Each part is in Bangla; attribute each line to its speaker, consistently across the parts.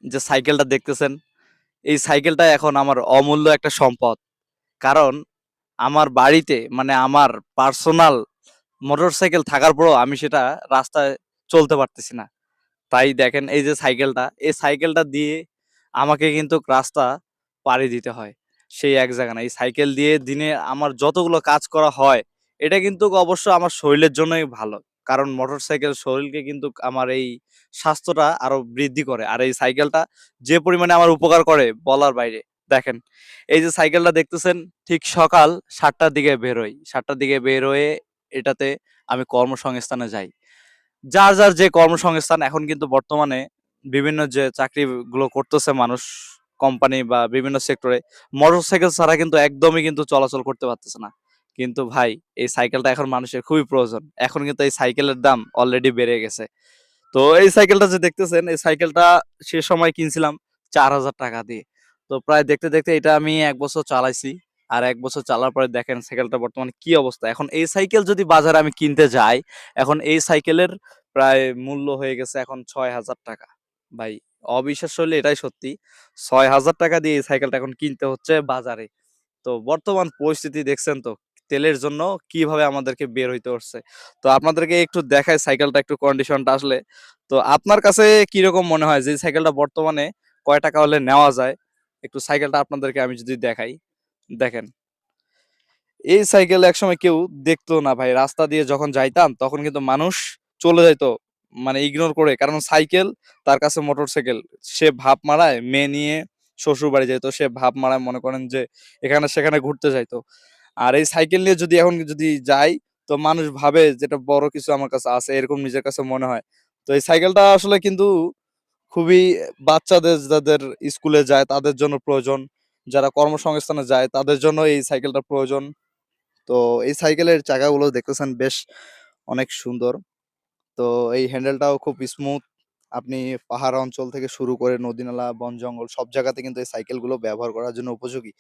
Speaker 1: যে সাইকেলটা দেখতেছেন, এই সাইকেলটা এখন আমার অমূল্য একটা সম্পদ। কারণ আমার বাড়িতে মানে আমার পার্সোনাল মোটরসাইকেল থাকার পরেও আমি সেটা রাস্তায় চলতে পারতেছি না। তাই দেখেন এই যে সাইকেলটা, এই সাইকেলটা দিয়ে আমাকে কিন্তু রাস্তা পাড়ি দিতে হয়। সেই এক জায়গা না। এই সাইকেল দিয়ে দিনে আমার যতগুলো কাজ করা হয়, এটা কিন্তু অবশ্য আমার শরীরের জন্যই ভালো। কারণ মোটরসাইকেল শরীরকে কিন্তু আমার এই স্বাস্থ্যটা আরো বৃদ্ধি করে। আর এই সাইকেলটা যে পরিমাণে আমার উপকার করে বলার বাইরে। দেখেন, এই যে সাইকেলটা দেখতেছেন ঠিক সকাল ৭ টার দিকে বের হই। ৭ টার দিকে বের হয়ে এটাতে আমি কর্মসংস্থানে যাই। যার যে কর্মসংস্থান এখন কিন্তু বর্তমানে বিভিন্ন যে চাকরিগুলো করতেছে মানুষ কোম্পানি বা বিভিন্ন সেক্টরে মোটরসাইকেল ছাড়া কিন্তু একদমই কিন্তু চলাচল করতে পারতেছে না। কিন্তু ভাই এই সাইকেলটা এখন মানুষের খুবই প্রয়োজন। এখন কিন্তু এই সাইকেলের দাম অলরেডি বেড়ে গেছে। তো এই সাইকেলটা যে দেখতেছেন এই সাইকেলটা সে সময় কিনছিলাম ৳৪,০০০ দিয়ে। তো প্রায় দেখতে এটা আমি ১ বছর চালাইছি। আর ১ বছর চালার পরে দেখেন সাইকেলটা বর্তমানে কি অবস্থা। এখন এই সাইকেল যদি বাজারে আমি কিনতে যাই, এখন এই সাইকেলের প্রায় মূল্য হয়ে গেছে এখন ৳৬,০০০। ভাই অবিশ্বাস্য হলে এটাই সত্যি। ৳৬,০০০ দিয়ে এই সাইকেলটা এখন কিনতে হচ্ছে বাজারে। তো বর্তমান পরিস্থিতি দেখছেন তো তেলের জন্য কিভাবে আমাদেরকে বের হইতে হচ্ছে। তো আপনাদেরকে একটু দেখাই সাইকেলটা একটু কন্ডিশনটা আসলে। তো আপনার কাছে কিরকম মনে হয় যে এই সাইকেলটা বর্তমানে কয় টাকা হলে নেওয়া যায়? একটু সাইকেলটা আপনাদেরকে আমি যদি দেখাই, দেখেন। এই সাইকেল একসময় কেউ দেখতো না ভাই। রাস্তা দিয়ে যখন যাইতাম তখন কিন্তু মানুষ চলে যাইতো মানে ইগনোর করে। কারণ সাইকেল তার কাছে মোটরসাইকেল। সে ভাব মারায় মেয়ে নিয়ে শ্বশুরবাড়ি যাইতো। সে ভাব মারায় মনে করেন যে এখানে সেখানে ঘুরতে যাইতো। আর এই সাইকেল নিয়ে যদি এখন যদি যাই তো মানুষ ভাবে যেটা বড় কিছু আমার কাছে আছে এরকম নিজের কাছে মনে হয়। তো এই সাইকেলটা আসলে কিন্তু খুবই বাচ্চাদের যাদের স্কুলে যায় তাদের জন্য প্রয়োজন। যারা কর্মসংস্থানে যায় তাদের জন্য এই সাইকেলটা প্রয়োজন। তো এই সাইকেলের চাকাগুলো দেখতেছেন বেশ অনেক সুন্দর। তো এই হ্যান্ডেলটাও খুব স্মুথ। আপনি পাহাড় অঞ্চল থেকে শুরু করে নদী-নালা, বন-জঙ্গল সব জায়গাতে কিন্তু এই সাইকেলগুলো ব্যবহার করার জন্য উপযোগী।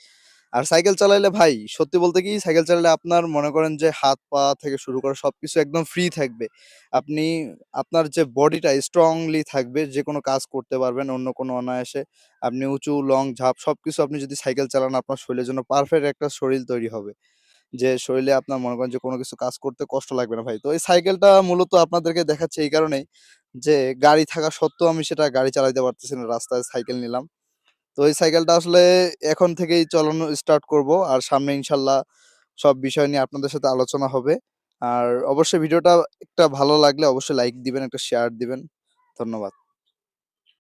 Speaker 1: আর সাইকেল চালাইলে ভাই সত্যি বলতে কি সাইকেল চালালে আপনার মনে করেন যে হাত-পা থেকে শুরু করে সবকিছু একদম ফ্রি থাকবে। আপনি আপনার যে বডিটা স্ট্রংলি থাকবে, যেকোনো কাজ করতে পারবেন অন্য কোনো অনায়াসে। আপনি উঁচু, লং, ঝাঁপ সবকিছু আপনি যদি সাইকেল চালান আপনার শরীরের জন্য পারফেক্ট একটা শরীর তৈরি হবে। যে শরীলে আপনার মনে করেন যে কোনো কিছু কাজ করতে কষ্ট লাগবে না ভাই। তো এই সাইকেলটা মূলত আপনাদেরকে দেখাচ্ছি এই কারণেই যে গাড়ি থাকা সত্ত্বেও আমি সেটা গাড়ি চালাইতে পারতেছি না। রাস্তায় সাইকেল নিলাম। তো এই সাইকেলটা আসলে এখন থেকেই চালানো স্টার্ট করব। আর সামনে ইনশাল্লাহ সব বিষয় নিয়ে আপনাদের সাথে আলোচনা হবে। আর অবশ্যই ভিডিওটা একটা ভালো লাগলে অবশ্যই লাইক দিবেন, একটা শেয়ার দিবেন। ধন্যবাদ।